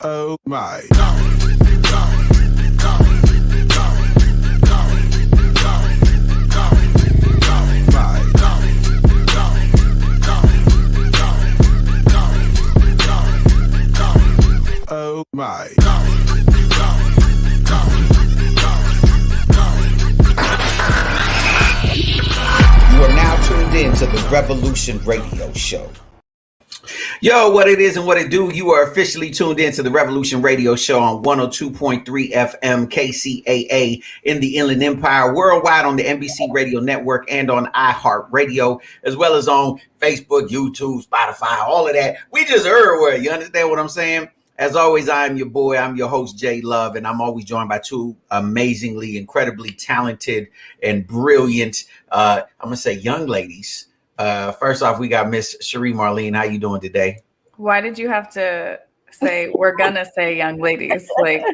Oh my. Oh my. You are now tuned in to the Revolution Radio Show. Yo, what it is and what it do. You are officially tuned in to the Revolution Radio Show on 102.3 FM KCAA in the Inland Empire, worldwide on the NBC Radio Network and on iHeartRadio, as well as on Facebook, YouTube, Spotify, all of that. We just everywhere. You understand what I'm saying? As always, I'm your boy. I'm your host, Jay Love, and I'm always joined by two amazingly, incredibly talented and brilliant, I'm going to say young ladies. First off, we got Miss Cherie Marlene. How you doing today? Why did you have to say we're gonna say young ladies? Like,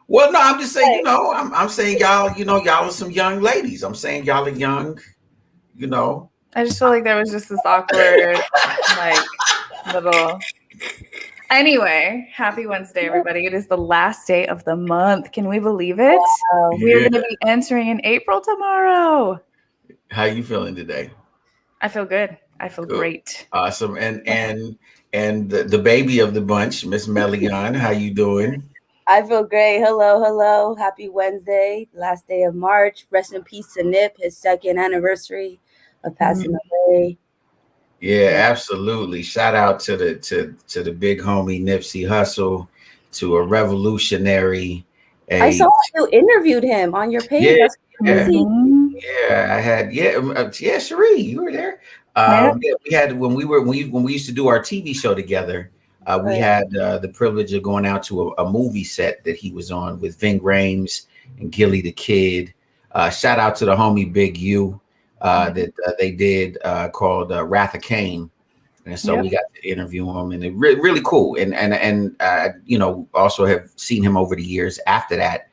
well, no, I'm just saying, I'm saying y'all, y'all are some young ladies. I'm saying y'all are young, I just feel like there was just this awkward, like, little. Anyway, happy Wednesday, everybody. It is the last day of the month. Can we believe it? Wow. We're going to be entering in April tomorrow. How you feeling today? I feel good. I feel great. Awesome. And the baby of the bunch, Miss Melian, how you doing? I feel great. Hello. Happy Wednesday, last day of March. Rest in peace to Nip, his second anniversary of passing away. Yeah, absolutely. Shout out to the big homie Nipsey Hussle, to a revolutionary. I saw you interviewed him on your page. Yeah, I had. Yeah, Cherie, you were there. We had when we used to do our TV show together. We had the privilege of going out to a movie set that he was on with Ving Rhames and Gilly the Kid. Shout out to the homie Big U that they did called Wrath of Cain. And so we got to interview him, and it really cool. And also have seen him over the years after that.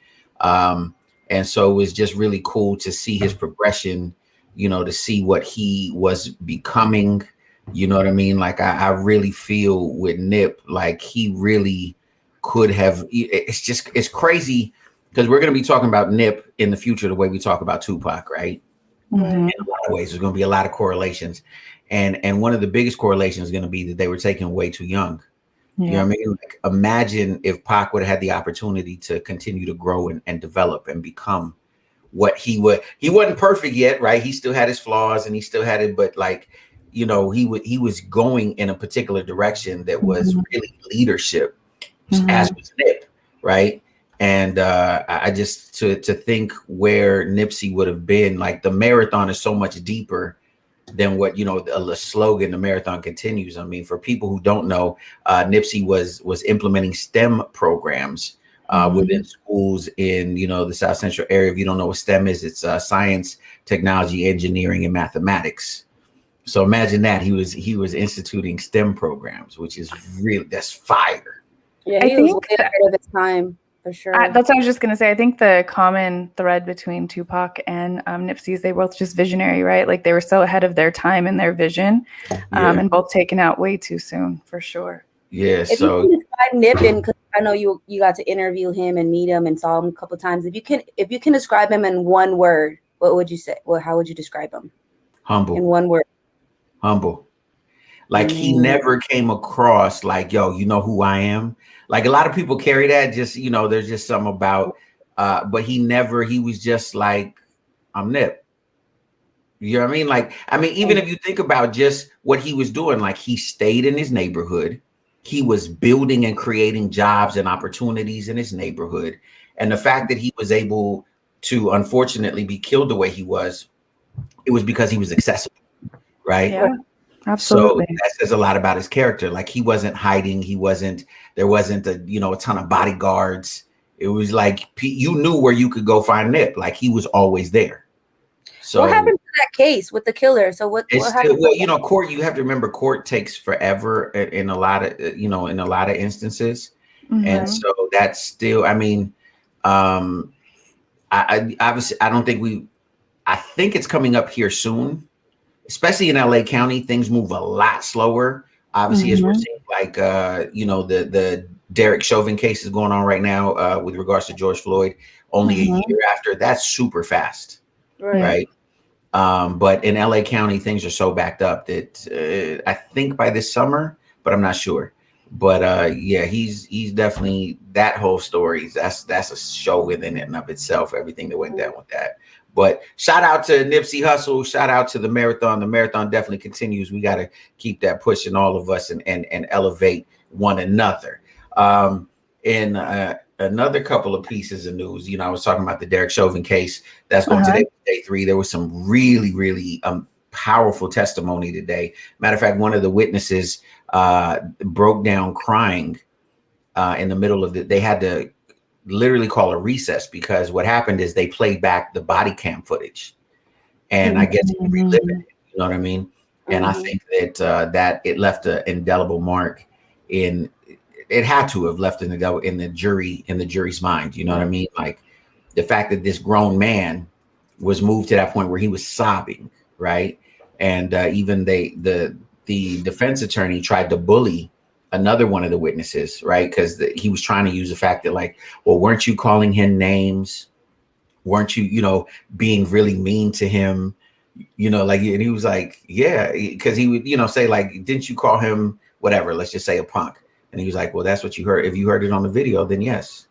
And so it was just really cool to see his progression, to see what he was becoming. You know what I mean? Like, I really feel with Nip, like he really could have. It's crazy because we're going to be talking about Nip in the future the way we talk about Tupac, right? In a lot of ways, there's going to be a lot of correlations. And one of the biggest correlations is going to be that they were taken way too young. You know what I mean? Like, imagine if Pac would have had the opportunity to continue to grow and develop and become what he would. He wasn't perfect yet, right? He still had his flaws and he still had it, but like, he was going in a particular direction that was really leadership, as was Nip, right? And I just to think where Nipsey would have been, like, the marathon is so much deeper than what, the slogan, the marathon continues. I mean, for people who don't know, Nipsey was implementing STEM programs within schools in, the South Central area. If you don't know what STEM is, it's science, technology, engineering, and mathematics. So imagine that he was instituting STEM programs, which is that's fire. Yeah, he was way ahead of his time. For sure. That's what I was just going to say. I think the common thread between Tupac and Nipsey is they were both just visionary, right? Like, they were so ahead of their time and their vision, and both taken out way too soon, for sure. Yeah. If you can describe Nip, and cause I know you got to interview him and meet him and saw him a couple of times. If you can describe him in one word, what would you say? Well, how would you describe him? Humble. In one word. Humble. Like, he never came across like, yo, you know who I am. Like, a lot of people carry that, just, there's just something about, but he was just like, I'm Nip. You know what I mean? Like, even if you think about just what he was doing, like, he stayed in his neighborhood. He was building and creating jobs and opportunities in his neighborhood. And the fact that he was able to, unfortunately, be killed the way he was, it was because he was accessible, right? Yeah. Absolutely. So that says a lot about his character. Like, he wasn't hiding. There wasn't a ton of bodyguards. It was like, you knew where you could go find Nip. Like, he was always there. So what happened to that case with the killer? So what happened? Well, court, you have to remember, court takes forever in a lot of, in a lot of instances. And so that's still, I obviously, I think it's coming up here soon. Especially in LA County, things move a lot slower. Obviously, as we're seeing, like, the Derek Chauvin case is going on right now with regards to George Floyd. Only a year after, that's super fast, right? But in LA County, things are so backed up that I think by this summer, but I'm not sure. But yeah, he's definitely, that whole story. That's a show within and of itself. Everything that went down with that. But shout out to Nipsey Hussle. Shout out to the marathon. The marathon definitely continues. We got to keep that pushing, all of us, and elevate one another. In another couple of pieces of news, you know, I was talking about the Derek Chauvin case. That's going today, day 3. There was some really, really powerful testimony today. Matter of fact, one of the witnesses broke down crying in the middle of they had to literally call a recess, because what happened is they played back the body cam footage, and I guess he relived it, you know what I mean? And I think that that it left an indelible mark in, it had to have left in the jury's mind, you know what I mean? Like the fact that this grown man was moved to that point where he was sobbing, right? And even the defense attorney tried to bully another one of the witnesses, right? Because he was trying to use the fact that, like, well, weren't you calling him names? Weren't you, you know, being really mean to him? You know, like, and he was like, yeah, because he would, you know, say like, didn't you call him whatever? Let's just say a punk. And he was like, well, that's what you heard. If you heard it on the video, then yes.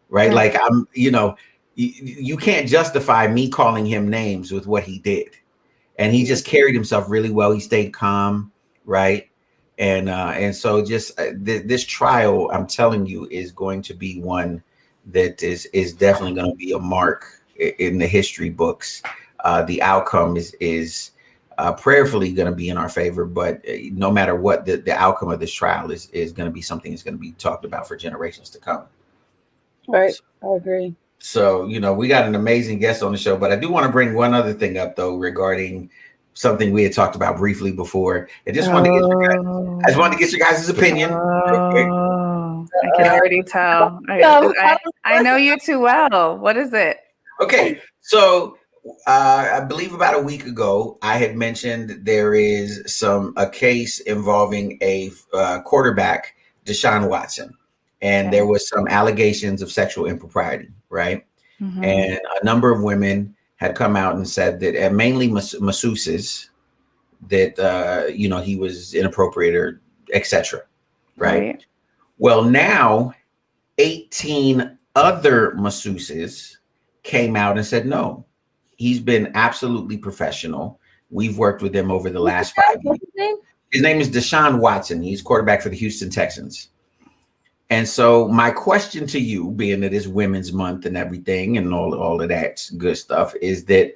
Right. Like, I'm, you know, you can't justify me calling him names with what he did. And he just carried himself really well. He stayed calm. Right. And so just this trial, I'm telling you, is going to be one that is definitely going to be a mark in the history books. The outcome is prayerfully going to be in our favor, but no matter what, the outcome of this trial is going to be something that's going to be talked about for generations to come. Right. I agree. So, you know, we got an amazing guest on the show, but I do want to bring one other thing up, though, regarding something we had talked about briefly before. I just wanted to get your guys' opinion. I can already tell. I know you too well. What is it? Okay, so I believe about a week ago, I had mentioned there is a case involving a quarterback, Deshaun Watson, and there was some allegations of sexual impropriety, right? And a number of women had come out and said that, and mainly masseuses, that you know, he was inappropriate or etc. Right? Well, now 18 other masseuses came out and said, no, he's been absolutely professional. We've worked with him over the last 5 years. His name is Deshaun Watson. He's quarterback for the Houston Texans. And so my question to you, being that it's Women's Month and everything and all of that good stuff, is that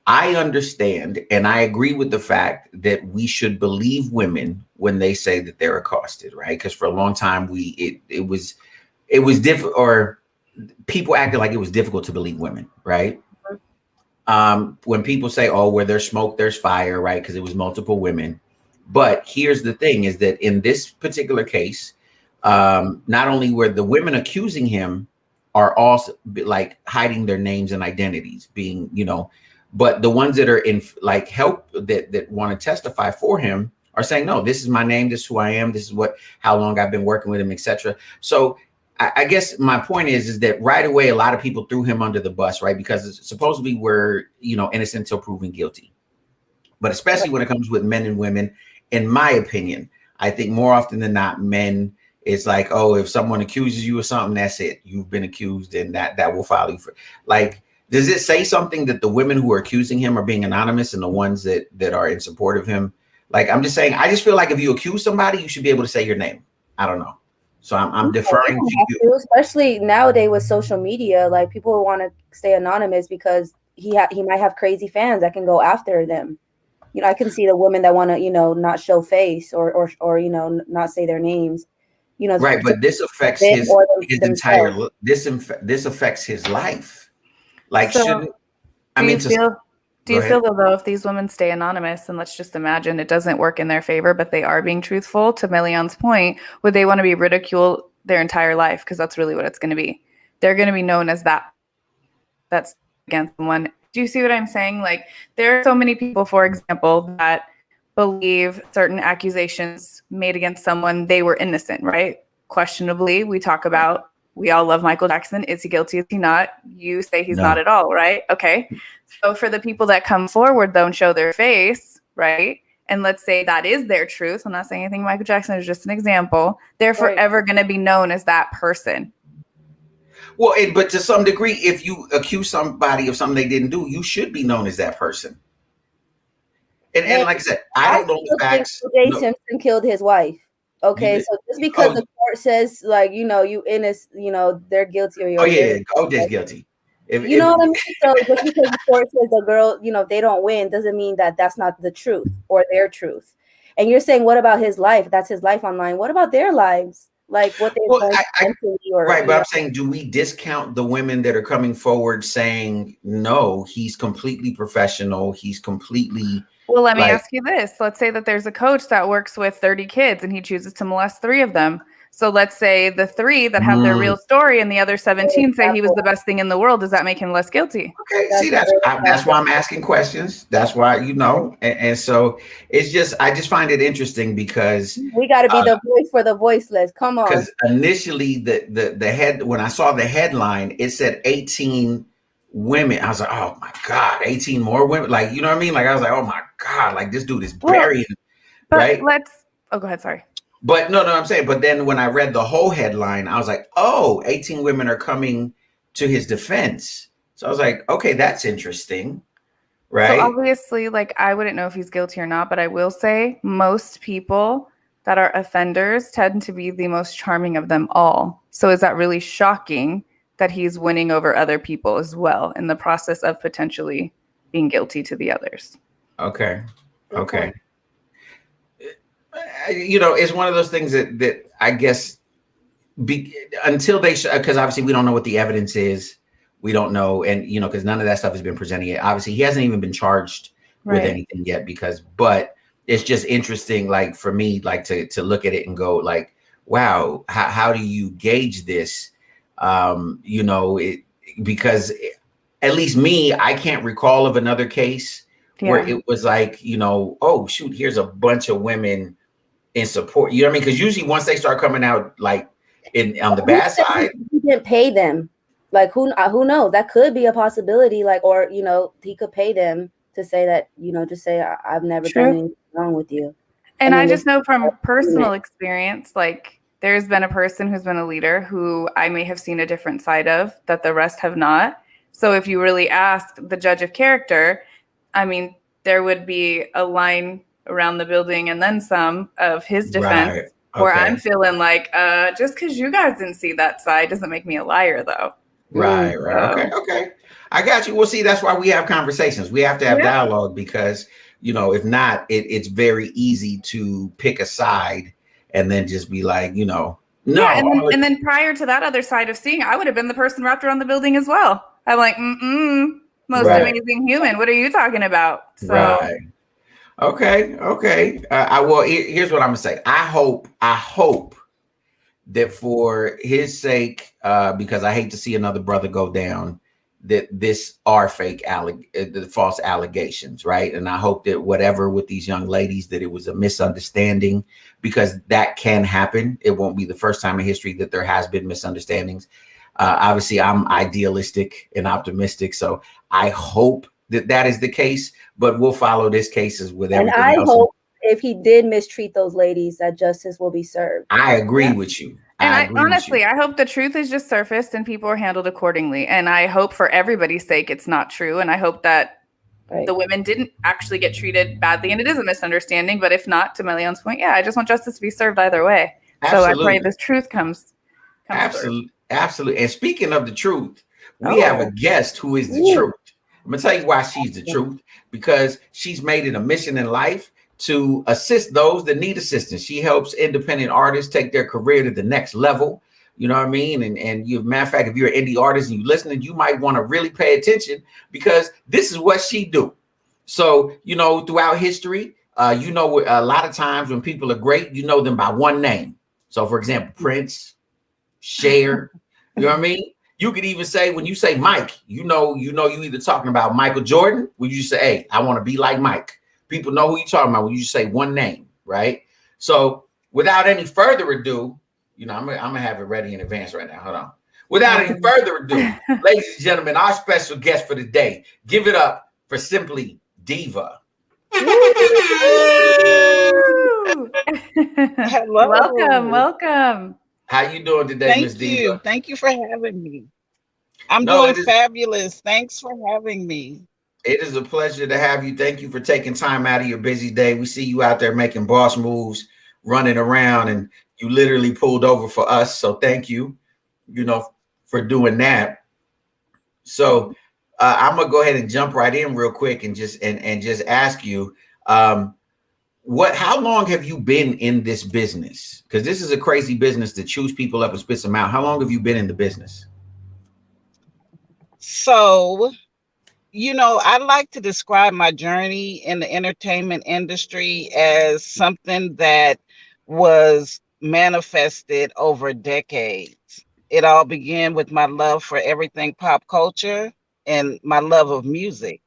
I understand and I agree with the fact that we should believe women when they say that they're accosted, right? Because for a long time it was difficult, or people acted like it was difficult to believe women, right? When people say, oh, where there's smoke, there's fire, right? Because it was multiple women. But here's the thing, is that in this particular case, not only were the women accusing him are also like hiding their names and identities, being, you know, but the ones that are in like help that want to testify for him are saying, no, this is my name, this is who I am, this is how long I've been working with him, etc. So I guess my point is that right away, a lot of people threw him under the bus, right? Because supposedly we're, you know, innocent until proven guilty. But especially when it comes with men and women, in my opinion, I think more often than not, men, it's like, oh, if someone accuses you of something, that's it. You've been accused, and that will file you for. Like, does it say something that the women who are accusing him are being anonymous and the ones that are in support of him? Like, I'm just saying, I just feel like if you accuse somebody, you should be able to say your name. I don't know. So I'm deferring to you. Especially nowadays with social media, like people want to stay anonymous because he might have crazy fans that can go after them. You know, I can see the women that want to, you know, not show face or you know, not say their names. You know, right, but this affects his entire. This affects his life. Like, so do you feel though, if these women stay anonymous, and let's just imagine it doesn't work in their favor, but they are being truthful, to Million's point, would they want to be ridiculed their entire life? Because that's really what it's going to be. They're going to be known as that's against someone. Do you see what I'm saying? Like, there are so many people, for example, that believe certain accusations made against someone, they were innocent, right? questionably, we talk about, we all love Michael Jackson. Is he guilty? Is he not? You say he's not at all, right? Okay. So for the people that come forward, though, and show their face, right? And let's say that is their truth. I'm not saying anything Michael Jackson is just an example. They're forever going to be known as that person. Well, but to some degree, if you accuse somebody of something they didn't do, you should be known as that person. And like I said, I don't know the facts. Jay Simpson killed his wife. Okay, so just because the court says, like, you know, you innocent, you know, they're guilty or you're OJ's guilty. You know what I mean? So just because the court says the girl, you know, if they don't win, doesn't mean that that's not the truth or their truth. And you're saying, what about his life? That's his life online. What about their lives? Like what they're going right, but I'm saying, do we discount the women that are coming forward saying, no, he's completely professional, he's completely... Well, let me ask you this. Let's say that there's a coach that works with 30 kids and he chooses to molest 3 of them. So let's say the 3 that have their real story and the other 17 say he was the best thing in the world. Does that make him less guilty? Okay, see, that's why I'm asking questions. That's why, you know, and so it's just, I just find it interesting because we got to be the voice for the voiceless. Come on. Because initially the head, when I saw the headline, it said 18 women. I was like, oh my God, 18 more women. Like, you know what I mean? Like, I was like, oh my God, like this dude is burying, right? Go ahead. Sorry. But no, I'm saying, but then when I read the whole headline, I was like, oh, 18 women are coming to his defense. So I was like, okay, that's interesting. Right. So obviously, like, I wouldn't know if he's guilty or not, but I will say most people that are offenders tend to be the most charming of them all. So is that really shocking that he's winning over other people as well in the process of potentially being guilty to the others? Okay. You know, it's one of those things that I guess until they, because obviously we don't know what the evidence is. We don't know. And, you know, because none of that stuff has been presented yet. Obviously, he hasn't even been charged with anything yet but it's just interesting, like for me, like to look at it and go like, wow, how do you gauge this? You know, because at least me, I can't recall of another case where it was like, you know, oh shoot, here's a bunch of women in support. You know what I mean? Because usually once they start coming out like on the bad side, he didn't pay them. Like who knows? That could be a possibility. Like, or you know, he could pay them to say that, you know, just say I've never done anything wrong with you. And I just know from personal experience, like there's been a person who's been a leader who I may have seen a different side of that the rest have not. So if you really ask the judge of character, I mean, there would be a line around the building and then some of his defense where I'm feeling like, just because you guys didn't see that side doesn't make me a liar, though. Right. Okay. I got you. Well, see, that's why we have conversations. We have to have dialogue because, you know, if not, it's very easy to pick a side and then just be like, you know, no. Yeah, and then prior to that other side of seeing, I would have been the person wrapped around the building as well. I'm like, most amazing human. What are you talking about? So. Right. Okay. Well, here's what I'm gonna say. I hope that for his sake, because I hate to see another brother go down, that this are fake the false allegations, right? And I hope that whatever with these young ladies, that it was a misunderstanding, because that can happen. It won't be the first time in history that there has been misunderstandings. Obviously, I'm idealistic and optimistic, so I hope that is the case. But we'll follow this cases with everything else. And I hope if he did mistreat those ladies, that justice will be served. I agree with you. And honestly, I hope the truth is just surfaced and people are handled accordingly. And I hope for everybody's sake it's not true. And I hope that the women didn't actually get treated badly. And it is a misunderstanding. But if not, to Melion's point, I just want justice to be served either way. Absolutely. So I pray this truth comes Absolutely. Absolutely. And speaking of the truth, we have a guest who is the truth. I'm going to tell you why she's the truth, because she's made it a mission in life to assist those that need assistance. She helps independent artists take their career to the next level. You know what I mean? And you, matter of fact, if you're an indie artist and you're listening, you might want to really pay attention, because this is what she do. So, you know, throughout history, you know, a lot of times when people are great, you know them by one name. So, for example, Prince, Cher, you know what I mean? You could even say, when you say Mike, you know, you either talking about Michael Jordan, when you say, hey, I want to be like Mike. People know who you're talking about when you say one name, right? So without any further ado, I'm gonna have it ready in advance right now. Hold on. Without any further ado, ladies and gentlemen, our special guest for the day. Give it up for Simply Diva. Welcome, Hello. welcome. How you doing today, Miss Thank Diva? you. Thank you for having me. I'm No, doing it is fabulous. Thanks for having me. it is a pleasure to have you. Thank you for taking time out of your busy day. We see you out there making boss moves, running around, and you literally pulled over for us. So thank you, for doing that. So I'm gonna go ahead and jump right in real quick and just ask you, um, how long have you been in this business? Because this is a crazy business to choose people up and spit them out. How long have you been in the business? So, I like to describe my journey in the entertainment industry as something that was manifested over decades. It all began with my love for everything pop culture and my love of music.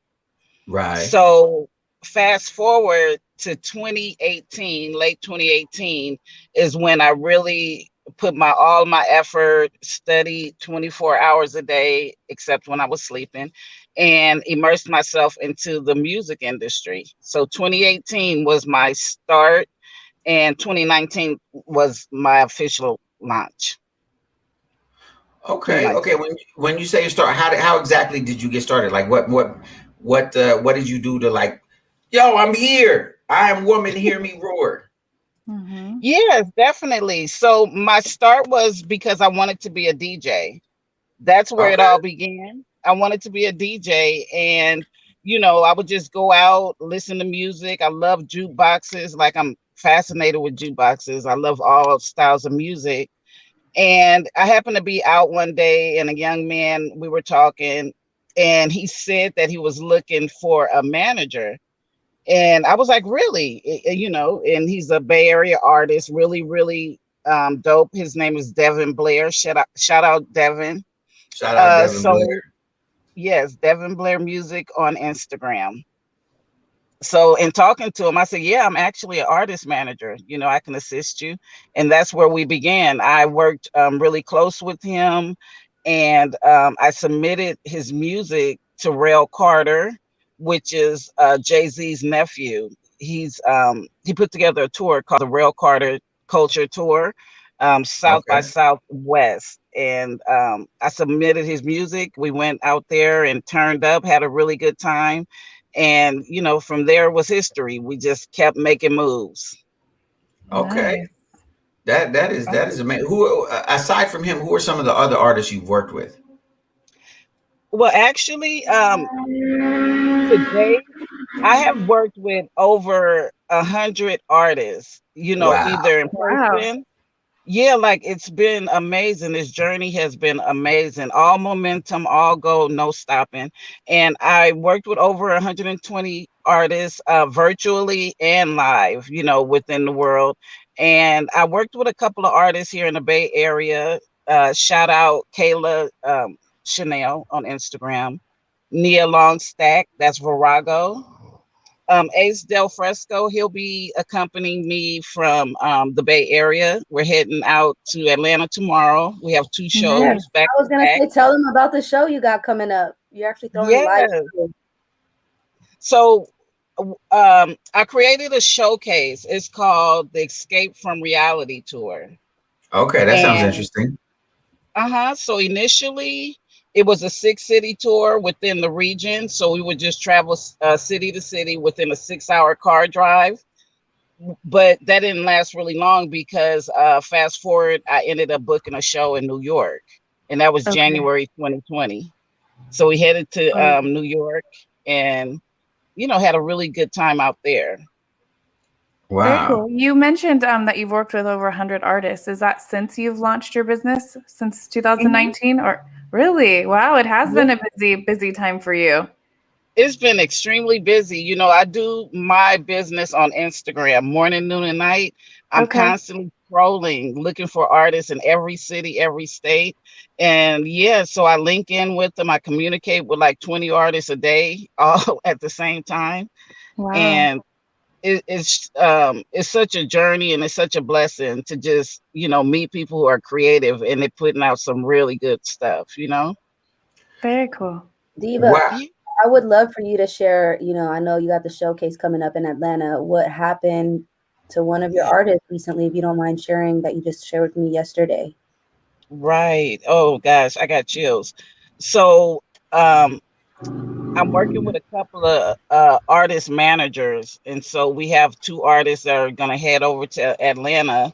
Right. So fast forward to 2018, late 2018 is when I really put all my effort, studied 24 hours a day, except when I was sleeping, and immersed myself into the music industry. So 2018 was my start, and 2019 was my official launch. Okay. Okay. 2019. When you say you start, how exactly did you get started? Like what did you do to like, yo, I'm here. I am woman, hear me roar. Mhm. Yes, definitely. So my start was because I wanted to be a DJ. That's where it Okay. all began. I wanted to be a DJ, and I would just go out, listen to music. I love jukeboxes. Like, I'm fascinated with jukeboxes. I love all styles of music. And I happened to be out one day, and a young man, we were talking, and he said that he was looking for a manager. And I was like, really? And he's a Bay Area artist, really, really dope. His name is Devin Blair. Shout out Devin. Shout out Devin Blair. So yes, Devin Blair Music on Instagram. So in talking to him, I said, yeah, I'm actually an artist manager. I can assist you. And that's where we began. I worked really close with him, and I submitted his music to Rail Carter, which is Jay-Z's nephew. He put together a tour called the Rail Carter Culture Tour, South by Okay. Southwest. And I submitted his music. We went out there and turned up, had a really good time. And from there was history. We just kept making moves. Okay. Nice. That is amazing. Who aside from him, who are some of the other artists you've worked with? Well, actually, today I have worked with over 100 artists, Wow. either in Wow. person. Yeah, like, it's been amazing. This journey has been amazing. All momentum, all go, no stopping. And I worked with over 120 artists, virtually and live, within the world. And I worked with a couple of artists here in the Bay Area. Shout out Kayla Chanel on Instagram, Nia Longstack, that's Virago. Ace Del Fresco, he'll be accompanying me from the Bay Area. We're heading out to Atlanta tomorrow. We have two Yeah, shows back I was to gonna back. say, tell them about the show you got coming up. You're actually throwing live. Yeah. So I created a showcase. It's called the Escape from Reality Tour. Okay, that sounds And interesting. so initially it was a 6 city tour within the region. So we would just travel city to city within a 6 hour car drive. But that didn't last really long because fast forward, I ended up booking a show in New York, and that was Okay. January 2020. So we headed to Oh, New York, and had a really good time out there. Very Wow. cool. You mentioned that you've worked with over 100 artists. Is that since you've launched your business, since Mhm. 2019? Or really? Wow, it has been Yeah. a busy time for you. It's been extremely busy. I do my business on Instagram morning, noon, and night. I'm Okay. constantly scrolling, looking for artists in every city, every state. And yeah, so I link in with them. I communicate with like 20 artists a day, all at the same time. Wow. And it's such a journey, and it's such a blessing to just, meet people who are creative and they're putting out some really good stuff. Very cool. Diva, Wow. I would love for you to share, I know you got the showcase coming up in Atlanta. What happened to one of your artists recently, if you don't mind sharing, that you just shared with me yesterday? Right. Oh gosh, I got chills. So I'm working with a couple of artist managers, and so we have two artists that are going to head over to Atlanta.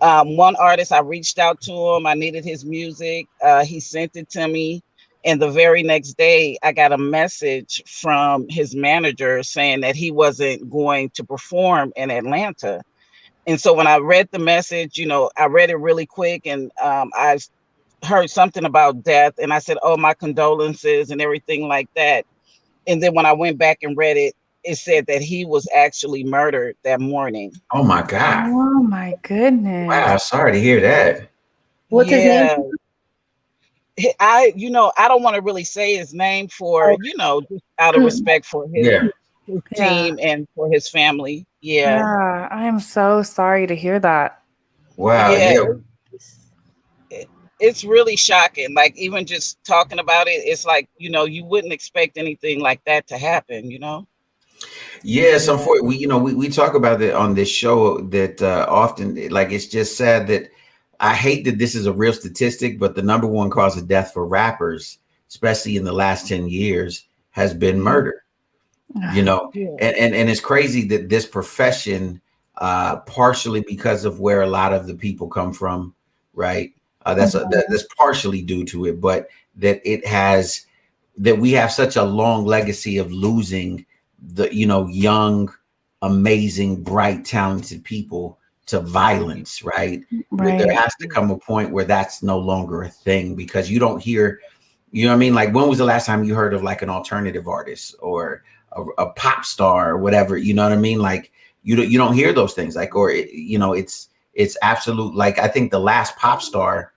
One artist, I reached out to him. I needed his music. He sent it to me, and the very next day, I got a message from his manager saying that he wasn't going to perform in Atlanta. And so when I read the message, I read it really quick, and I heard something about death, and I said, "Oh, my condolences," and everything like that. And then when I went back and read it, it said that he was actually murdered that morning. Oh my God. Oh my goodness. Wow. Sorry to hear that. What's his name? I don't want to really say his name for, just out of respect for his team and for his family. Yeah. I am so sorry to hear that. Wow. It's really shocking. Like, even just talking about it, it's like, you wouldn't expect anything like that to happen, Yes, unfortunately, we talk about it on this show that often, like, it's just sad that I hate that this is a real statistic, but the number one cause of death for rappers, especially in the last 10 years, has been murder. And it's crazy that this profession, partially because of where a lot of the people come from, right? That's partially due to it, but that we have such a long legacy of losing the, young, amazing, bright, talented people to violence, right? There has to come a point where that's no longer a thing, because you don't hear, like, when was the last time you heard of like an alternative artist or a pop star or whatever, like you don't hear those things, like, or it's absolute, like, I think the last pop star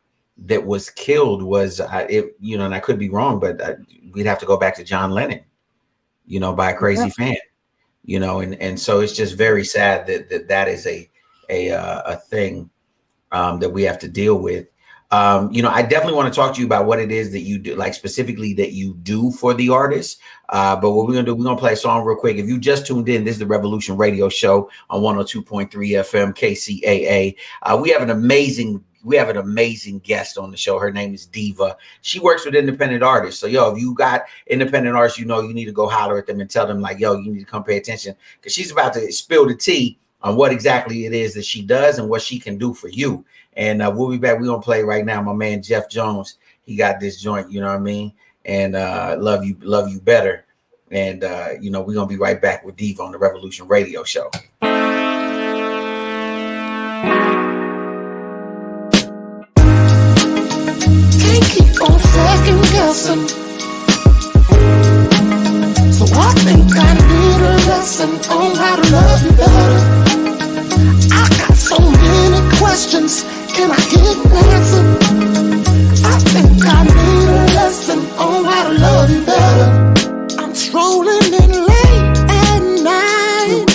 that was killed was and I could be wrong, but we'd have to go back to John Lennon, by a crazy fan, and so it's just very sad that is a thing that we have to deal with. I definitely want to talk to you about what it is that you do, like specifically that you do for the artists. But what we're gonna do, we're gonna play a song real quick. If you just tuned in, this is the Revolution Radio Show on 102.3 FM KCAA. We have an amazing guest on the show. Her name is Diva. She works with independent artists. So, if you got independent artists, you need to go holler at them and tell them, like, you need to come pay attention, because she's about to spill the tea on what exactly it is that she does and what she can do for you. And we'll be back. We're going to play right now. My man, Jeff Jones, he got this joint, you know what I mean? And love you better. And, we're going to be right back with Diva on the Revolution Radio Show. Keep on second guessing, so I think I need a lesson on how to love you better. I got so many questions, can I get an answer? I think I need a lesson on how to love you better. I'm strolling in late at night,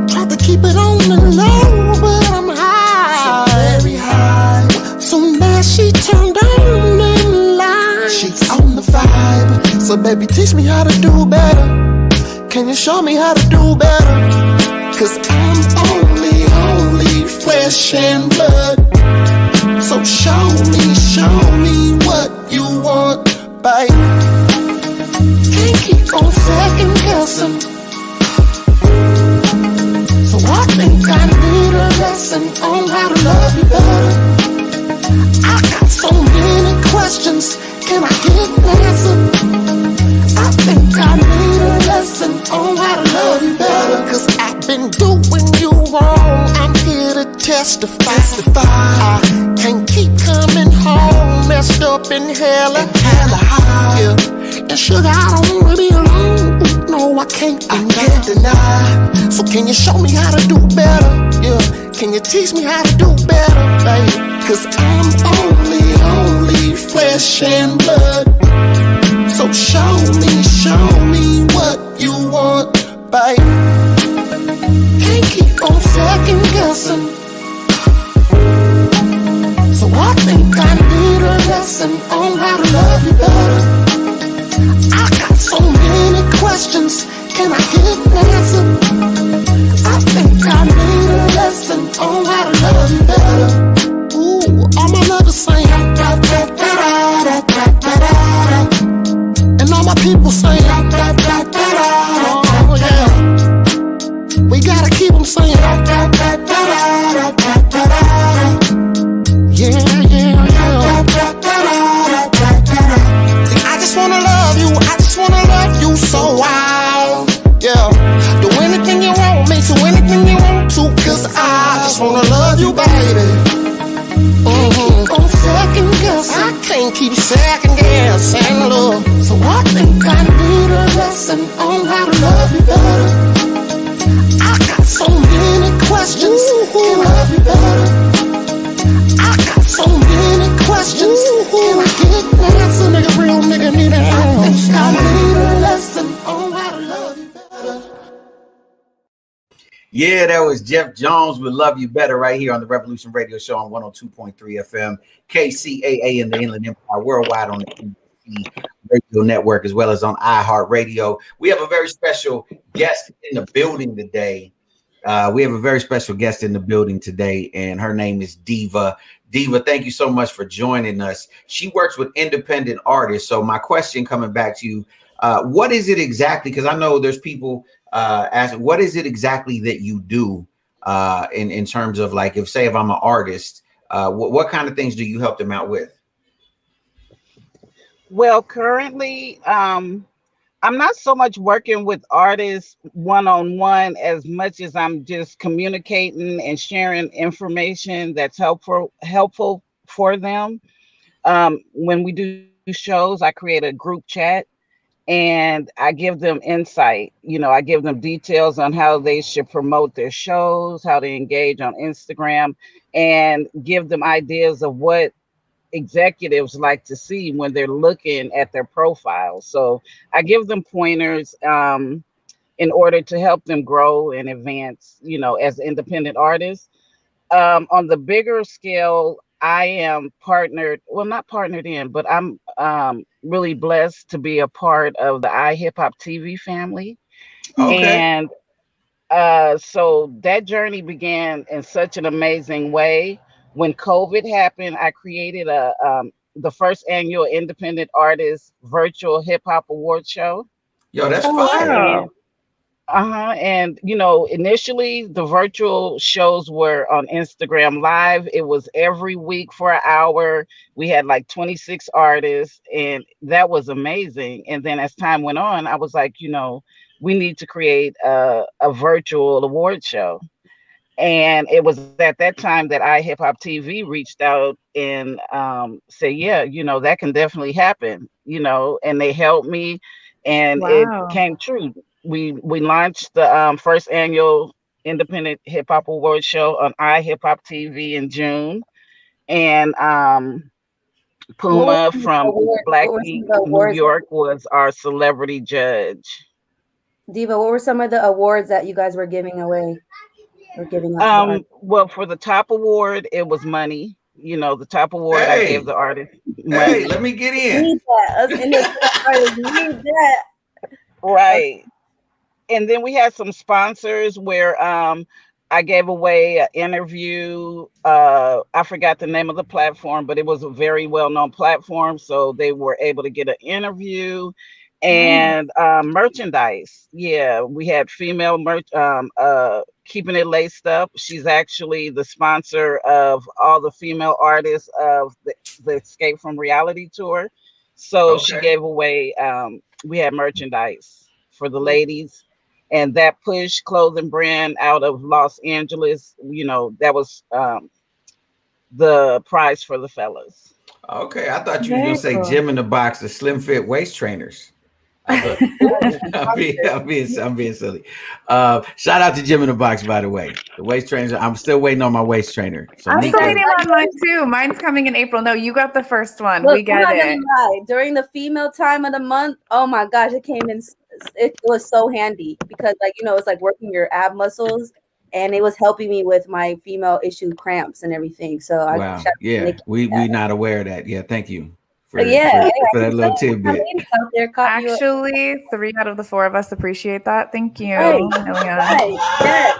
tried to keep it on the low, but I'm high, so very high. So now she turned on in line. She's on the vibe. So baby, teach me how to do better. Can you show me how to do better? Cause I'm only flesh and blood. So show me what you want, babe. Can't keep on second guessing. So I think I need a lesson on how to love you better. I got so many questions, can I get an answer? I think I need a lesson on how to love you better. Cause I've been doing you wrong, I'm here to testify. I can't keep coming home, messed up in hella high. Yeah. And sugar, I don't wanna be alone. No, I can't deny. So can you show me how to do better? Yeah. Can you teach me how to do better, babe? Cause I'm only flesh and blood. So show me what you want, babe. Can't keep on second guessing. So I think I need a lesson on how to love you better. I got so many questions, can I get an answer? I think I need a lesson on how to love you better. Ooh, all my lovers saying da da da da da da da, and all my people saying da da da da. Oh yeah, we gotta keep them saying da da da da da da da. Yeah, yeah, yeah. See, I just wanna love you. I just wanna love you so wild. Yeah, do anything you want me to, anything you want to, 'cause I just wanna love you, baby. On second guess, I can't keep second guessing, love. So I think I need a lesson on how to love you better. I got so many questions, can I love you better? I got so many questions, can I get an answer? Nigga, real nigga need an answer. I think I need a lesson on how to love you better. Yeah, that was Jeff Jones with Love You Better right here on the Revolution Radio Show on 102.3 FM, KCAA in the Inland Empire, worldwide on the NBC Radio Network, as well as on iHeartRadio. We have a very special guest in the building today. And her name is Diva. Diva, thank you so much for joining us. She works with independent artists. So my question coming back to you, what is it exactly? Because I know there's people asking, what is it exactly that you do in terms of, like, if I'm an artist, what kind of things do you help them out with? Well, currently, I'm not so much working with artists one-on-one as much as I'm just communicating and sharing information that's helpful for them. When we do shows, I create a group chat and I give them insight. I give them details on how they should promote their shows, how to engage on Instagram, and give them ideas of what executives like to see when they're looking at their profile. So I give them pointers in order to help them grow and advance, as independent artists. On the bigger scale, I am not partnered in, but I'm really blessed to be a part of the iHip Hop TV family. Okay. And so that journey began in such an amazing way. When COVID happened, I created the first annual Independent Artist Virtual Hip Hop Award Show. Yo, that's fire. And initially the virtual shows were on Instagram Live. It was every week for an hour. We had like 26 artists, and that was amazing. And then as time went on, I was like, we need to create a virtual award show. And it was at that time that iHip Hop TV reached out and said, yeah, that can definitely happen, and they helped me, and it came true. We launched the first annual Independent Hip Hop Award Show on iHip Hop TV in June, and Puma from Black Geek New York was our celebrity judge. Diva, what were some of the awards that you guys were giving away? Well, for the top award, it was money. The top award, I gave the artist money. Hey, let me get in. Need that. Right. And then we had some sponsors where I gave away an interview. I forgot the name of the platform, but it was a very well-known platform. So they were able to get an interview and merchandise. Yeah, we had female merch, Keeping It Laced Up. She's actually the sponsor of all the female artists of the Escape from Reality tour. So she gave away, we had merchandise for the ladies. And that Push clothing brand out of Los Angeles, that was the prize for the fellas. Okay, I thought you were gonna say Gym in the Box, the slim fit waist trainers. I'm being silly. Shout out to Gym in the Box, by the way. The waist trainers. I'm still waiting on my waist trainer. So I'm still waiting on mine too. Mine's coming in April. No, you got the first one. Look, we get it. During the female time of the month, oh my gosh, it came in it was so handy because, like, it's like working your ab muscles, and it was helping me with my female issue cramps and everything. So I shout Wow. out to Yeah. Nikki for We that. not aware of that. Yeah. Thank you Yeah, hey, I for that can tell little my tidbit. ladies out there caught you up. Actually, 3 out of the 4 of us appreciate that. Thank you, Right, Eliana. right, yes,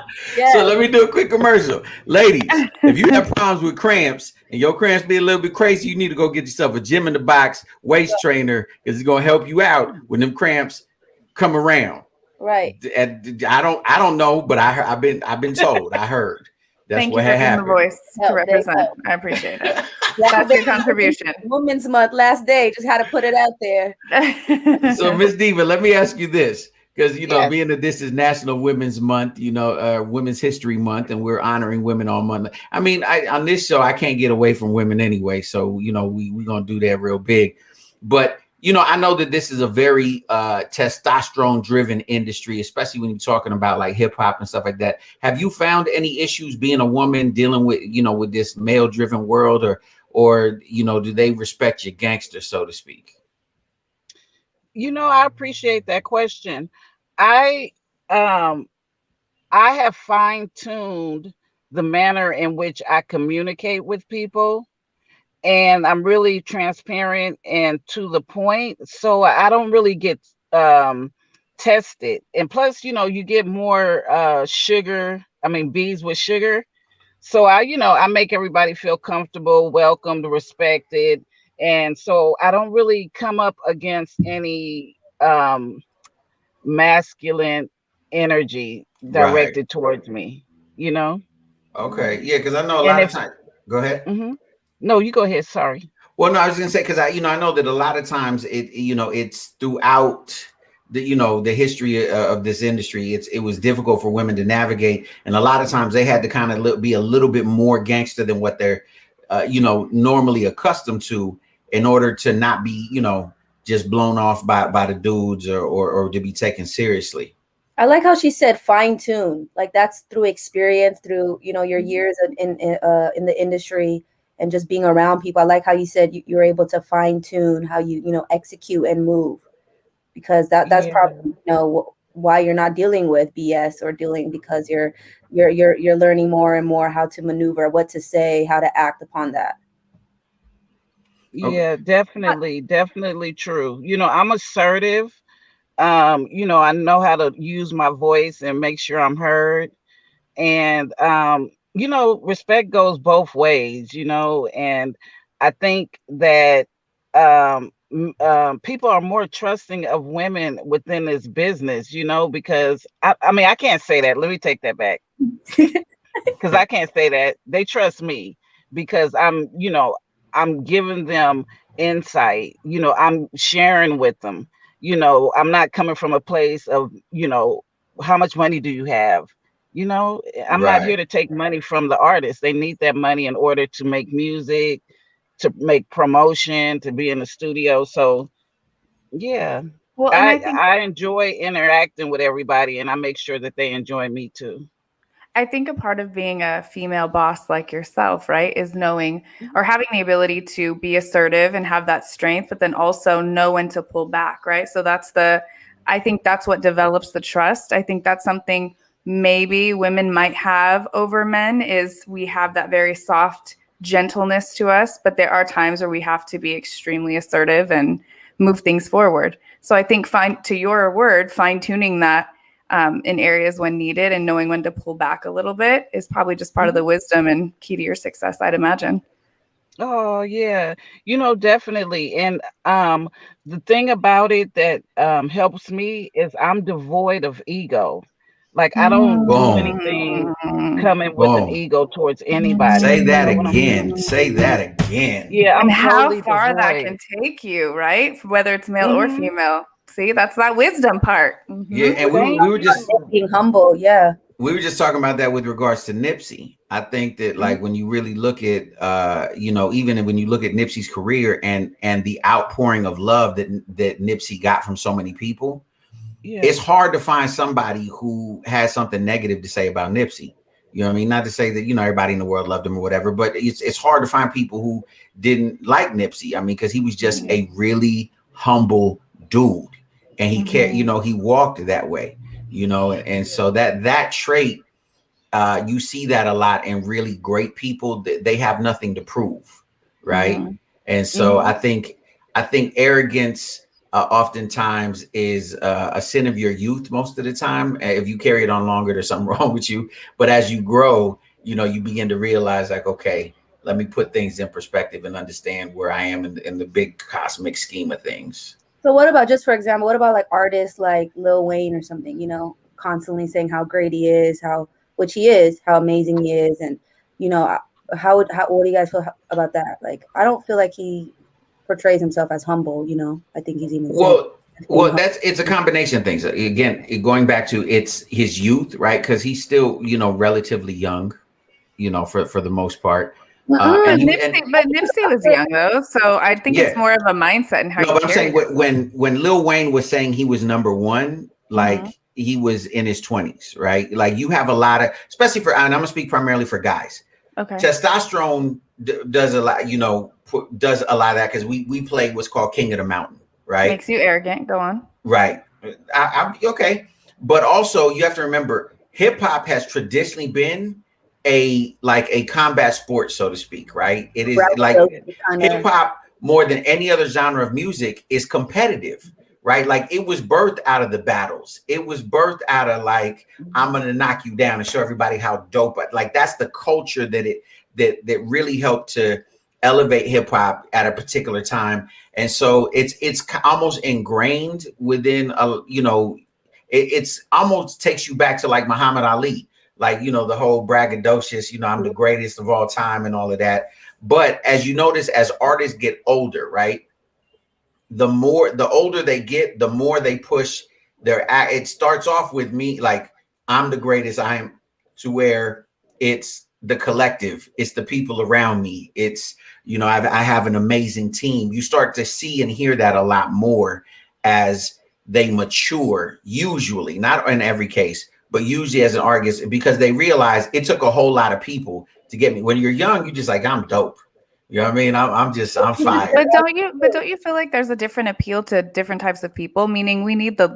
So yes, let me do a quick commercial. Ladies, if you have problems with cramps and your cramps be a little bit crazy, you need to go get yourself a gym in the box waist trainer because it's gonna help you out when them cramps come around. right. And I don't know, but I've been told. I heard that's Thank you what for had being the happened. voice to Help, they represent. help. I appreciate it. Last That's day, your contribution. Women's Month, last day. Just had to put it out there. So, Miss Diva, let me ask you this. Because Yes. being that this is National Women's Month, Women's History Month, and we're honoring women all month. I mean, on this show, I can't get away from women anyway. So, we're gonna do that real big. But I know that this is a very testosterone-driven industry, especially when you're talking about like hip hop and stuff like that. Have you found any issues being a woman dealing with with this male-driven world, or do they respect your gangster, so to speak? I appreciate that question. I um I have fine-tuned the manner in which I communicate with people, and I'm really transparent and to the point. So I don't really get um tested. And plus, you get more sugar, I mean bees with sugar. So I make everybody feel comfortable, welcomed, respected. And so I don't really come up against any masculine energy Right. directed towards me, you know? Okay. Yeah, because I know a And lot of if, times. Go ahead. hmm no, you go ahead. Sorry. Well, no, I was gonna say because I know that a lot of times it's throughout the history of this industry. It was difficult for women to navigate, and a lot of times they had to kind of be a little bit more gangster than what they're normally accustomed to in order to not be just blown off by the dudes or to be taken seriously. I like how she said fine tune. Like that's through experience, through your years in the industry and just being around people. I like how you said you're able to fine tune how you execute and move, because that's Yeah. probably why you're not dealing with BS, or dealing because you're learning more and more how to maneuver, what to say, how to act upon that. Okay. Yeah, definitely. Definitely true. I'm assertive. I know how to use my voice and make sure I'm heard. And respect goes both ways, and I think that people are more trusting of women within this business, because I mean, I can't say that. Let me take that back, because I can't say that. They trust me because I'm giving them insight. I'm sharing with them. I'm not coming from a place of, how much money do you have? I'm not Right. here to take money from the artists. They need that money in order to make music, to make promotion, to be in the studio. So yeah, Well, and I I think I enjoy interacting with everybody, and I make sure that they enjoy me too. a part of being a female boss like yourself, right, is knowing Mhm. or having the ability to be assertive and have that strength, but then also know when to pull back, right? So I think that's what develops the trust. I think that's something maybe women might have over men, is we have that very soft gentleness to us, but there are times where we have to be extremely assertive and move things forward. So I think to your word, fine tuning that in areas when needed and knowing when to pull back a little bit is probably just part of Mhm. the wisdom and key to your success, I'd imagine. Oh yeah, definitely. And the thing about it that helps me is I'm devoid of ego. Like I don't do Boom. anything Mm. coming with an Boom. ego towards anybody. Say You that know what I'm again. saying? Say that again. Yeah, And I'm how totally far that devoid. can take you, right? Whether it's male or Hmm. female. See, that's that wisdom part. Yeah, Hmm. and Thank you. Being humble, yeah. we were just talking about that with regards to Nipsey. I think that Mhm. like when you really look at even when you look at Nipsey's career and the outpouring of love that Nipsey got from so many people, Yeah. it's hard to find somebody who has something negative to say about Nipsey. You know what I mean? Not to say that everybody in the world loved him or whatever, but it's hard to find people who didn't like Nipsey. I mean, because he was just Mhm. a really humble dude. and he cared, you know, he walked that way, you know, and so that trait, you see that a lot in really great people. That they have nothing to prove, right? And so I think arrogance oftentimes is a sin of your youth. Most of the time, if you carry it on longer, there's something wrong with you. But as you grow, you know, you begin to realize, like, okay, let me put things in perspective and understand where I am in the big cosmic scheme of things. So what about, just for example, what about like artists like Lil Wayne or something, you know, constantly saying how great he is, which he is, how amazing he is. And, you know, what do you guys feel about that? Like, I don't feel like he portrays himself as humble, you know. I think he's even well, it's a combination of things. Again, going back to it's his youth, right? Because he's still, you know, relatively young, you know, for the most part. But Nipsey was young though, so I think it's more of a mindset and how. No, but I'm saying when Lil Wayne was saying he was number one, like he was in his 20s, right? Like you have a lot of, especially for, and I'm gonna speak primarily for guys. Okay. Testosterone does a lot, you know, does a lot of that because we play what's called King of the Mountain, right? Makes you arrogant. Go on. Right. I'm okay, but also you have to remember, hip hop has traditionally been a combat sport, so to speak, right? It is like hip hop more than any other genre of music is competitive, right? Like it was birthed out of the battles. It was birthed out of like, I'm gonna knock you down and show everybody how dope. Like that's the culture that really helped to elevate hip hop at a particular time. And so it's almost ingrained within you know, it's almost takes you back to like Muhammad Ali. Like, you know, the whole braggadocious, you know, I'm the greatest of all time and all of that. But as you notice, as artists get older, right, the older they get, the more they push it starts off with me, like, I'm the greatest, I am, to where it's the collective, it's the people around me. It's, you know, I have an amazing team. You start to see and hear that a lot more as they mature, usually, not in every case, but usually as an artist, because they realize it took a whole lot of people to get me. When you're young, you're just like, I'm dope. You know what I mean? I'm fired. But don't you feel like there's a different appeal to different types of people? Meaning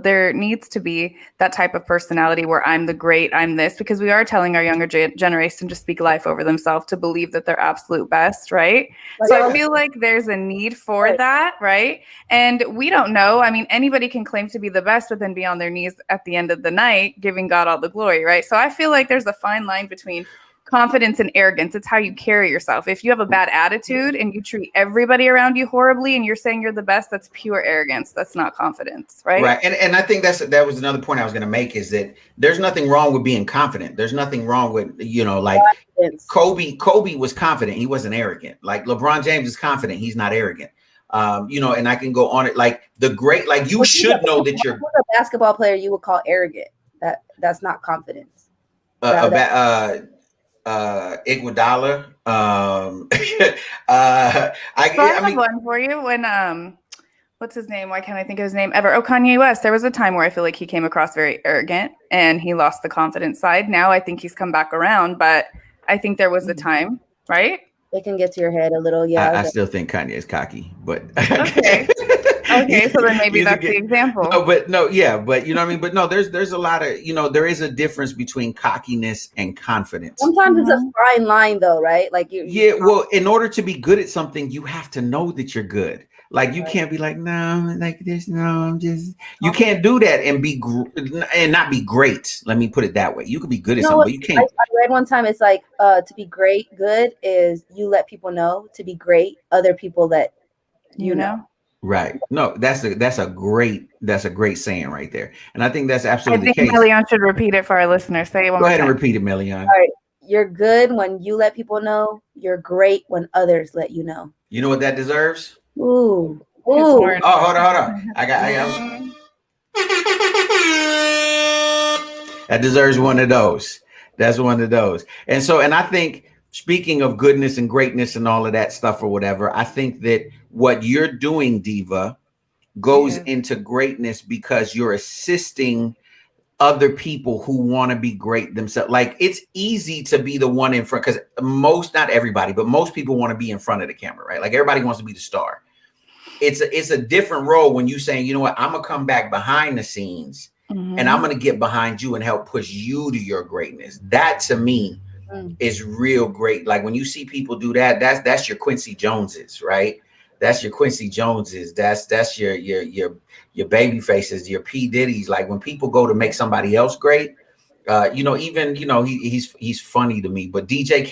there needs to be that type of personality where I'm the great, I'm this, because we are telling our younger generation to speak life over themselves, to believe that they're absolute best, right? So I feel like there's a need for that, right? And we don't know. I mean, anybody can claim to be the best, but then be on their knees at the end of the night, giving God all the glory, right? So I feel like there's a fine line between confidence and arrogance. It's how you carry yourself. If you have a bad attitude and you treat everybody around you horribly and you're saying you're the best, that's pure arrogance. That's not confidence, right? Right. And I think that was another point I was going to make, is that there's nothing wrong with being confident. There's nothing wrong with, you know, like Kobe was confident. He wasn't arrogant. Like LeBron James is confident. He's not arrogant. You know, and I can go on it. Like the great, like you should know that you're a basketball player you would call arrogant. That's not confidence. Iguodala. I have one for you. When what's his name? Why can't I think of his name ever? Oh, Kanye West. There was a time where I feel like he came across very arrogant and he lost the confidence side. Now I think he's come back around, but I think there was a time, right? It can get to your head a little, yeah. I still think Kanye is cocky, but okay. Okay, so then maybe that's the example. But you know what I mean? But no, there's a lot of, you know, there is a difference between cockiness and confidence. Sometimes it's a fine line though, right? Like well, in order to be good at something, you have to know that you're good. Like you can't be like, no, I'm like this, no, I'm just, you can't do that and not be great. Let me put it that way. You could be good at something, but you can't. I read one time, it's like, to be good is you let people know. To be great, other people let you know. Right. No, that's a great saying right there. And I think that's absolutely the case. Melion should repeat it for our listeners. Say it one more time. Go ahead and repeat it, Melion. All right. You're good when you let people know. You're great when others let you know. You know what that deserves? Ooh. Oh, hold on. I got that deserves one of those. That's one of those. And I think, speaking of goodness and greatness and all of that stuff or whatever, I think that what you're doing, Diva, goes into greatness because you're assisting other people who want to be great themselves. Like it's easy to be the one in front, because not everybody, but most people want to be in front of the camera, right? Like everybody wants to be the star. it's a different role when you saying, you know what, I'm gonna come back behind the scenes and I'm gonna get behind you and help push you to your greatness. That to me is real great. Like when you see people do that, that's your Quincy Joneses, right? That's your Quincy Joneses. That's your baby faces, your P Diddy's. Like when people go to make somebody else great, even he's funny to me. But DJ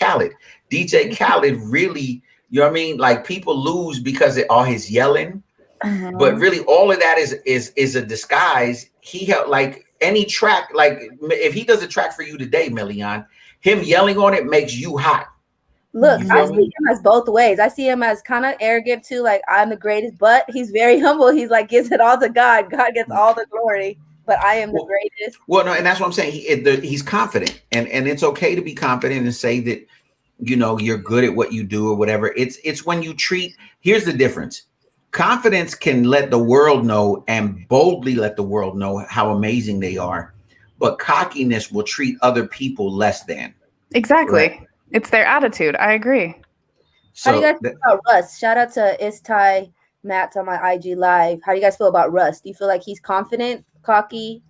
Khaled really, you know what I mean? Like people lose because of all his yelling, but really all of that is a disguise. He helped, like any track, like if he does a track for you today, Million, him yelling on it makes you hot. Look, You I feel see me? him as both ways. I see him as kind of arrogant too, like I'm the greatest, but he's very humble. He's like gives it all to God. God gets all the glory, but I am the greatest. Well, no, and that's what I'm saying. He's confident, and it's okay to be confident and say that you're good at what you do or whatever. It's when you treat. Here's the difference. Confidence can let the world know and boldly let the world know how amazing they are, but cockiness will treat other people less than. Exactly. Right? It's their attitude. I agree. How do you So guys feel about Russ? Shout out to Istai Matt on my IG live. How do you guys feel about Russ? Do you feel like he's confident, cocky?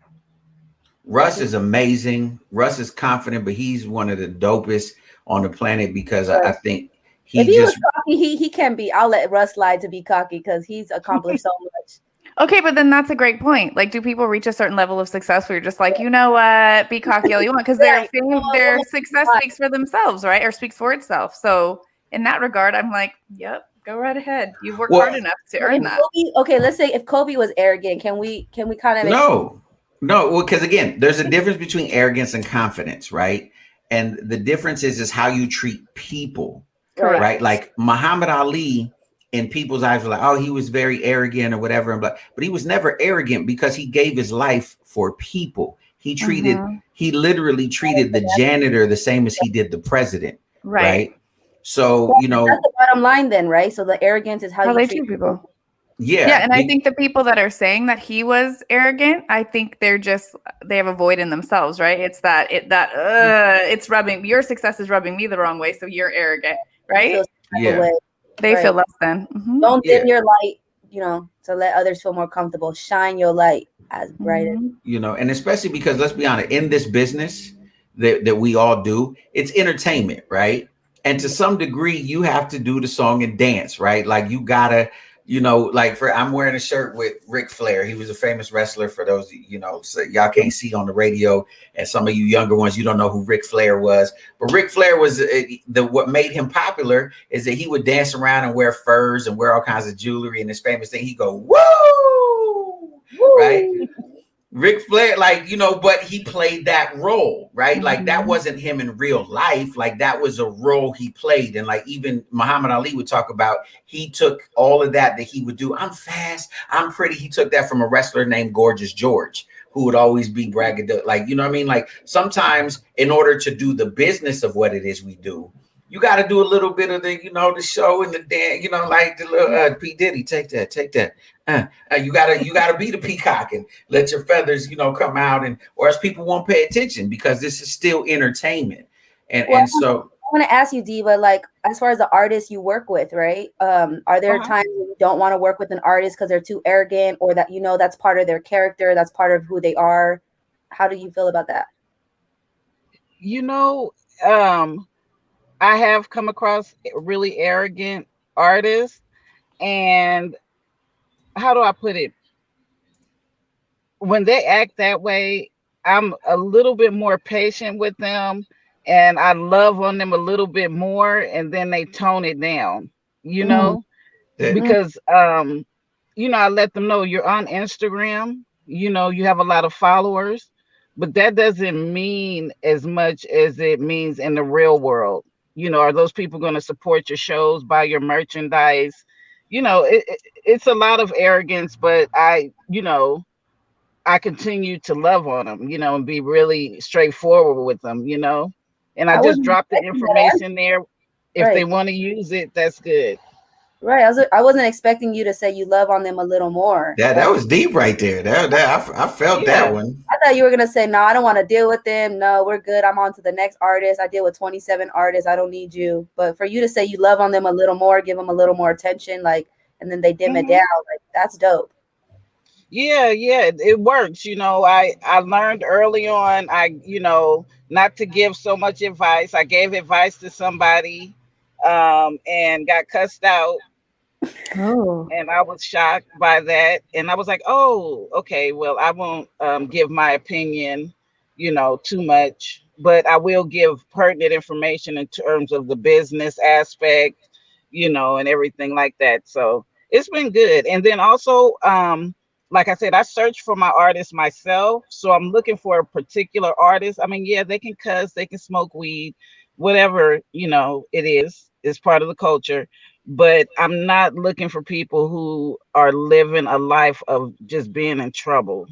Russ is amazing. Russ is confident, but he's one of the dopest on the planet because I think If he he was just cocky, he can be. I'll let Russ lie to be cocky because he's accomplished so much. Okay, but then that's a great point. Like, do people reach a certain level of success where you're just like, you know what, be cocky all you want, because their success speaks for themselves, right? Or speaks for itself. So in that regard, I'm like, yep, go right ahead. You've worked hard enough to earn that. Okay, let's say if Kobe was arrogant, can we kind of no, well, because again, there's a difference between arrogance and confidence, right? And the difference is how you treat people, Correct. right? Like Muhammad Ali, in people's eyes, were like, oh, he was very arrogant or whatever, but he was never arrogant because he gave his life for people. He literally treated the janitor the same as he did the president, right? So that's the bottom line, then, right? So the arrogance is how you treat people. Yeah, and I think the people that are saying that he was arrogant, I think they have a void in themselves, right? It's it's rubbing your success is rubbing me the wrong way, so you're arrogant, right? They feel less than. Don't dim your light, to let others feel more comfortable. Shine your light as bright as and especially because let's be honest, in this business that we all do, it's entertainment, right? And to some degree, you have to do the song and dance, right? Like you gotta. I'm wearing a shirt with Ric Flair. He was a famous wrestler. For those, so y'all can't see on the radio, and some of you younger ones, you don't know who Ric Flair was. But Ric Flair was what made him popular is that he would dance around and wear furs and wear all kinds of jewelry. And his famous thing, he go woo, right? Ric Flair, but he played that role, right? Like that wasn't him in real life. Like that was a role he played. And like even Muhammad Ali would talk about, he took all of that he would do. I'm fast, I'm pretty. He took that from a wrestler named Gorgeous George, who would always be braggadocious. Like, you know what I mean? Like sometimes in order to do the business of what it is we do, you got to do a little bit of the, the show and the dance, like the little P. Diddy, take that. You gotta be the peacock and let your feathers, come out, and or else people won't pay attention because this is still entertainment. And so I want to ask you, Diva, like as far as the artists you work with, right? Are there times when you don't want to work with an artist because they're too arrogant, or that that's part of their character, that's part of who they are? How do you feel about that? I have come across really arrogant artists, and how do I put it? When they act that way, I'm a little bit more patient with them and I love on them a little bit more, and then they tone it down, because I let them know you're on Instagram, you have a lot of followers, but that doesn't mean as much as it means in the real world. Are those people going to support your shows, buy your merchandise? It's a lot of arrogance, but I continue to love on them, and be really straightforward with them, and I just drop the information there. If they want to use it, that's good. Right. I wasn't expecting you to say you love on them a little more. That was deep right there. I felt that one. I thought you were going to say, no, I don't want to deal with them. No, we're good. I'm on to the next artist. I deal with 27 artists. I don't need you. But for you to say you love on them a little more, give them a little more attention, and and then they dim it Mhm. down. Like that's dope. Yeah, yeah, it works. I learned early on, not to give so much advice. I gave advice to somebody, and got cussed out, Oh. and I was shocked by that. And I was like, "Oh, okay. Well, I won't give my opinion, too much, but I will give pertinent information in terms of the business aspect, and everything like that." So it's been good. And then also, like I said, I search for my artists myself. So I'm looking for a particular artist. I mean, yeah, they can cuss, they can smoke weed, whatever, it is. It's part of the culture, but I'm not looking for people who are living a life of just being in trouble,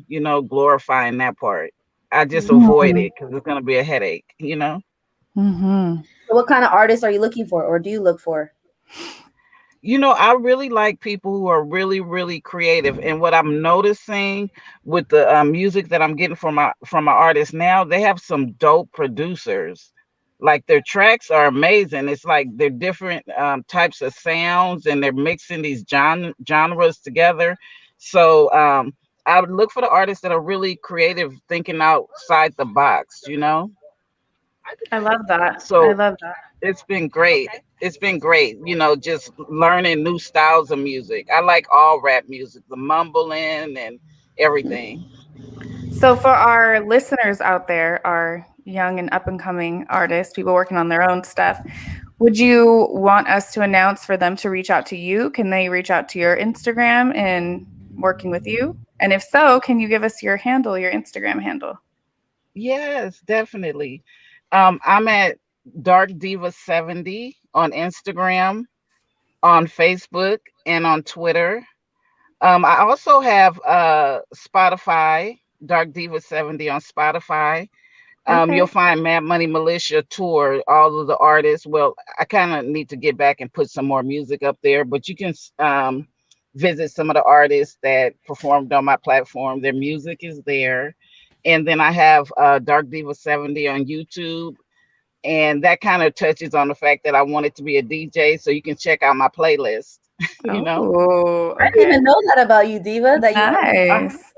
glorifying that part. I just avoid Mhm. it because it's going to be a headache. Mhm. So what kind of artists are you looking for, or do you look for? I really like people who are really, really creative. And what I'm noticing with the music that I'm getting from my artists now, they have some dope producers. Like their tracks are amazing. It's like they're different types of sounds, and they're mixing these genres together. So I would look for the artists that are really creative, thinking outside the box. I love that. I So love that. it's been great. It's been great, just learning new styles of music. I like all rap music, the mumbling and everything. So, for our listeners out there, our young and up and coming artists, people working on their own stuff, would you want us to announce for them to reach out to you? Can they reach out to your Instagram and working with you? And if so, can you give us your handle, your Instagram handle? Yes, definitely. I'm at Dark Diva 70 on Instagram, on Facebook, and on Twitter. I also have Spotify, Dark Diva 70 on Spotify. You'll Okay. find Mad Money Militia tour, all of the artists. Well, I kind of need to get back and put some more music up there, but you can visit some of the artists that performed on my platform. Their music is there. And then I have Dark Diva 70 on YouTube. And that kind of touches on the fact that I wanted to be a DJ. So you can check out my playlist, you know? Oh, I didn't okay. even know that about you, Diva. That you have. Uh-huh. Nice.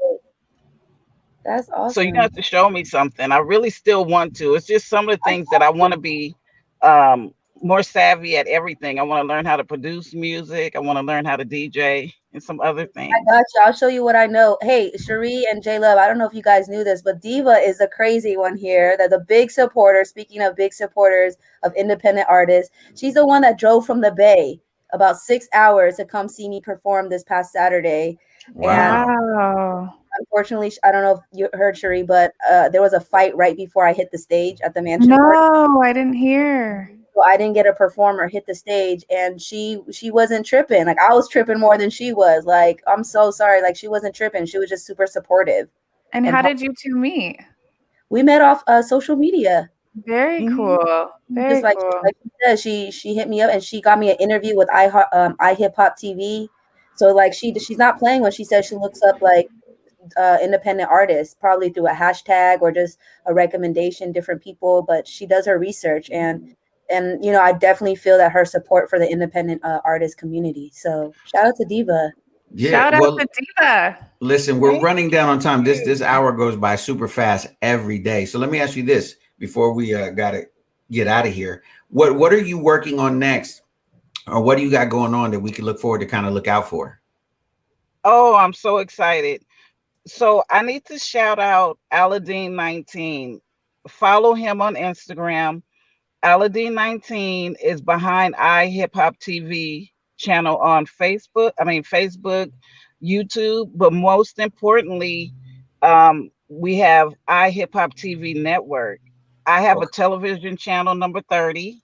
That's So you awesome. have to show me something. I really still want to. It's just some of the things that I want to be um, more savvy at everything. I want to learn how to produce music. I want to learn how to DJ and some other I things. got you. I'll show you what I know. Hey, Cherie and J Love, I don't know if you guys knew this, but Diva is the crazy one here. That the big supporter, speaking of big supporters of independent artists, she's the one that drove from the Bay about 6 hours to come see me perform this past Saturday. And Wow. Wow. unfortunately, I don't know if you heard Cherie, but there was a fight right before I hit the stage at the mansion party. No, I didn't hear. So I didn't get a performer hit the stage, and she wasn't tripping. Like I was tripping more than she was. Like I'm so sorry. Like she wasn't tripping. She was just super supportive. And And how did you two meet? we met off social media. Very Hmm. cool. Just Very like cool. like you said, she hit me up and she got me an interview with iHip Hop TV. So like she's not playing when she says she looks up like independent artists, probably through a hashtag or just a recommendation, different people. But she does her research, and I definitely feel that her support for the independent artist community. So shout out to Diva. Yeah. Shout out Well, to Diva. listen, we're Thank running down on time. This you. hour goes by super fast every day. So let me ask you this before we gotta get out of here. What are you working on next, or what do you got going on that we can look forward to kind of look out for? Oh, I'm so excited. So I need to shout out Aladdin 19. Follow him on Instagram. Aladdin 19 is behind iHip Hop TV channel on Facebook. I mean Facebook, YouTube, but most importantly, we have iHip Hop TV network. I have a Okay. television channel number 30.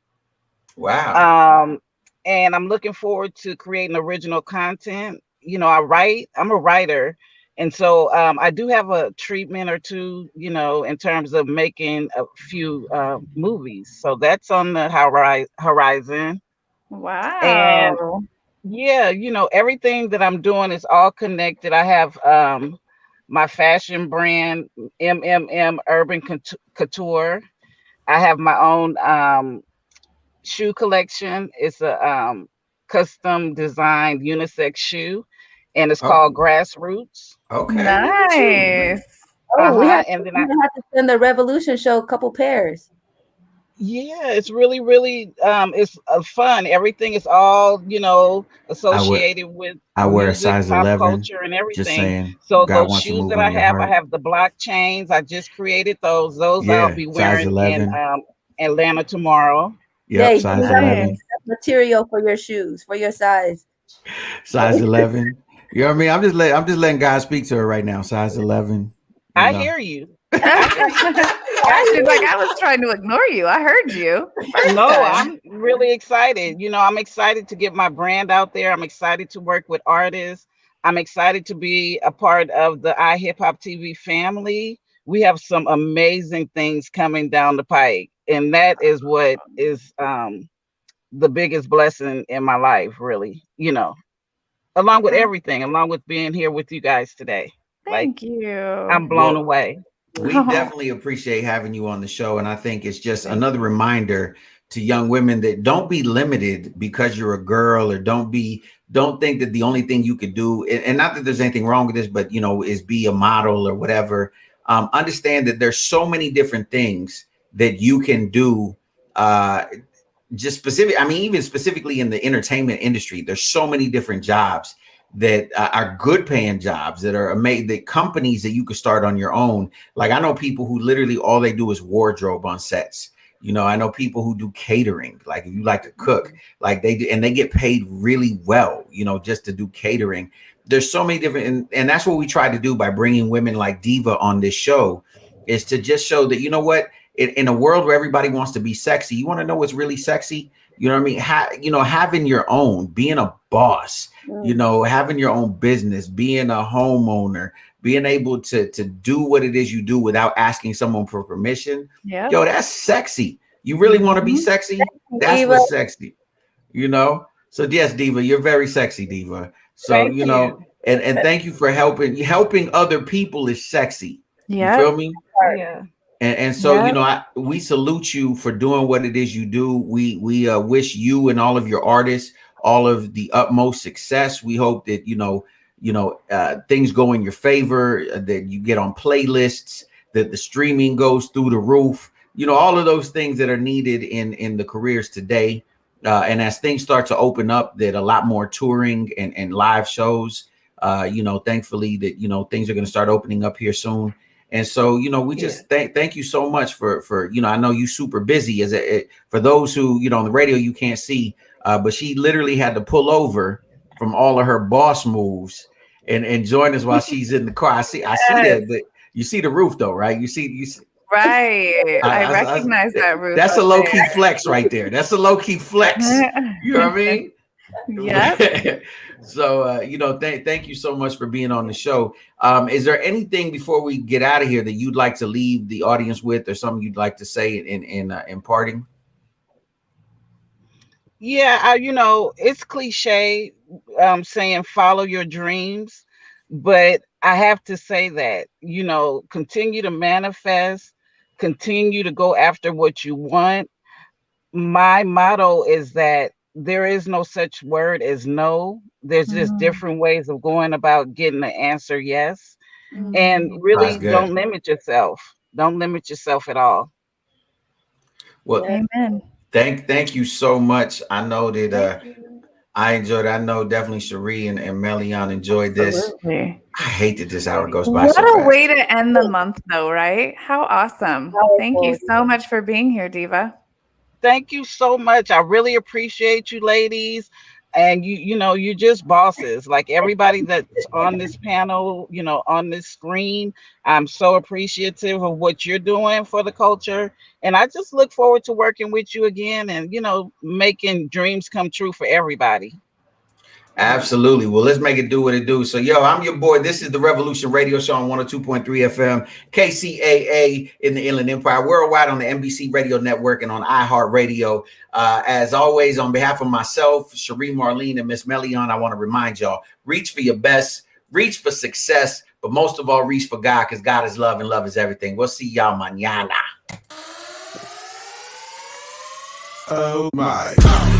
Wow. Um, and I'm looking forward to creating original content. I'm a writer. And so I do have a treatment or two, in terms of making a few movies. So that's on the horizon. And Wow. yeah, everything that I'm doing is all connected. I have my fashion brand, Urban Couture. I have my own shoe collection. It's a custom designed unisex shoe, and it's Oh, called Grassroots. okay. Look at you. Nice. Oh, And then we have to send the Revolution show a couple pairs. yeah, it's really, really it's fun. Everything is all, I wear associated with I wear a music, size pop 11. culture, and Just everything. saying. So God those wants to shoes move that on your I heart. have the block chains. I just created those. Those I'll Yeah, be size wearing in 11. Atlanta tomorrow. Yep, Yay, give me size that Nice. 11. material for your shoes, for your size. Size 11. You know what I mean? I'm just letting God speak to her right now. Size 11, you I know. hear you. I hear you. She's like, I was trying to ignore you. I heard you the first No, time. I'm really excited. I'm excited to get my brand out there. I'm excited to work with artists. I'm excited to be a part of the iHip Hop TV family. We have some amazing things coming down the pike, and that is what is the biggest blessing in my life, really. Along with everything, along with being here with you guys today. Like, Thank you. I'm blown Well, away. we Oh, definitely appreciate having you on the show. And I think it's just another reminder to young women that don't be limited because you're a girl, or don't think that the only thing you could do, and not that there's anything wrong with this, but is be a model or whatever. Understand that there's so many different things that you can do. Just specific, I mean, even specifically in the entertainment industry, there's so many different jobs that are good paying jobs that are amazing, that companies that you could start on your own. Like, I know people who literally all they do is wardrobe on sets. I know people who do catering. Like, if you like to cook, like they do, and they get paid really well, just to do catering. There's so many different, and that's what we try to do by bringing women like Diva on this show, is to just show that, what, in a world where everybody wants to be sexy, you want to know what's really sexy? You know what I mean? Having your own, being a boss, having your own business, being a homeowner, being able to do what it is you do without asking someone for permission. yeah. Yo, that's sexy. You really want to be sexy? That's Diva. what's sexy, So yes, Diva, you're very sexy, Diva. So, Thank you. and thank you for helping other people is sexy. You Yeah. feel me? Yeah. And so, Yeah. we salute you for doing what it is you do. We wish you and all of your artists all of the utmost success. We hope that things go in your favor, that you get on playlists, that the streaming goes through the roof. All of those things that are needed in the careers today. And as things start to open up, that a lot more touring and live shows. Thankfully that things are going to start opening up here soon. And so, we just thank you so much for I know you super busy for those who, on the radio, you can't see, but she literally had to pull over from all of her boss moves and join us while she's in the car. I see Yes. that you see the roof though, right? You see, Right. I recognize that roof. that's a up low key flex right there. That's a low key flex. there. You know what I mean? Yep. So thank you so much for being on the show. Is there anything before we get out of here that you'd like to leave the audience with, or something you'd like to say in parting? Yeah, it's cliche saying follow your dreams, but I have to say that, continue to manifest, continue to go after what you want. My motto is that there is no such word as no. There's just Mm. different ways of going about getting the answer yes. And Mm. That's really good. don't limit yourself. Don't limit yourself at all. Well, Amen. thank you so much. I know that Thank you. I enjoyed it. I know definitely Cherie and Melian enjoyed this. Absolutely. I hate that this hour goes by What so a fast. way to end the month, though, right? How awesome. Thank you Powerful. so much for being here, Diva. Thank you so much. I really appreciate you ladies. And you're just bosses. Like everybody that's on this panel, on this screen. I'm so appreciative of what you're doing for the culture. And I just look forward to working with you again and, making dreams come true for everybody. Absolutely. Well, let's make it do what it do. So, yo, I'm your boy. This is the Revolution Radio Show on 102.3 FM, KCAA in the Inland Empire, worldwide on the NBC Radio Network and on iHeartRadio. As always, on behalf of myself, Cherie, Marlene, and Miss Melion, I want to remind y'all, reach for your best, reach for success, but most of all, reach for God, because God is love and love is everything. We'll see y'all mañana. Oh my.